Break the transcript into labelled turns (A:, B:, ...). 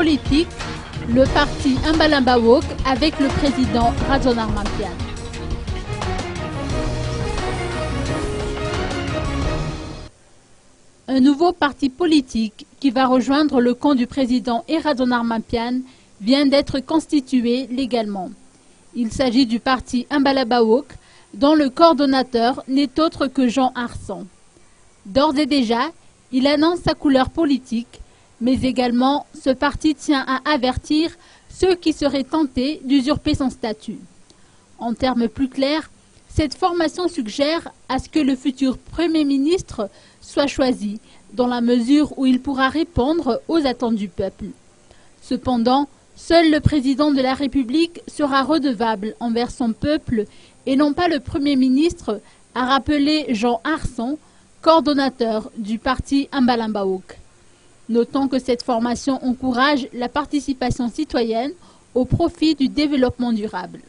A: politique, le parti Imbalamba-Wok avec le président Razon Armampian. Un nouveau parti politique qui va rejoindre le camp du président Razon Armampian vient d'être constitué légalement. Il s'agit du parti Imbalamba-Wok, dont le coordonnateur n'est autre que Jean Arsan. D'ores et déjà, il annonce sa couleur politique, mais également ce parti tient à avertir ceux qui seraient tentés d'usurper son statut. En termes plus clairs, cette formation suggère à ce que le futur Premier ministre soit choisi, dans la mesure où il pourra répondre aux attentes du peuple. Cependant, seul le président de la République sera redevable envers son peuple et non pas le Premier ministre, a rappelé Jean Arsan, coordonnateur du parti Imbalamba-Wok. Notons que cette formation encourage la participation citoyenne au profit du développement durable.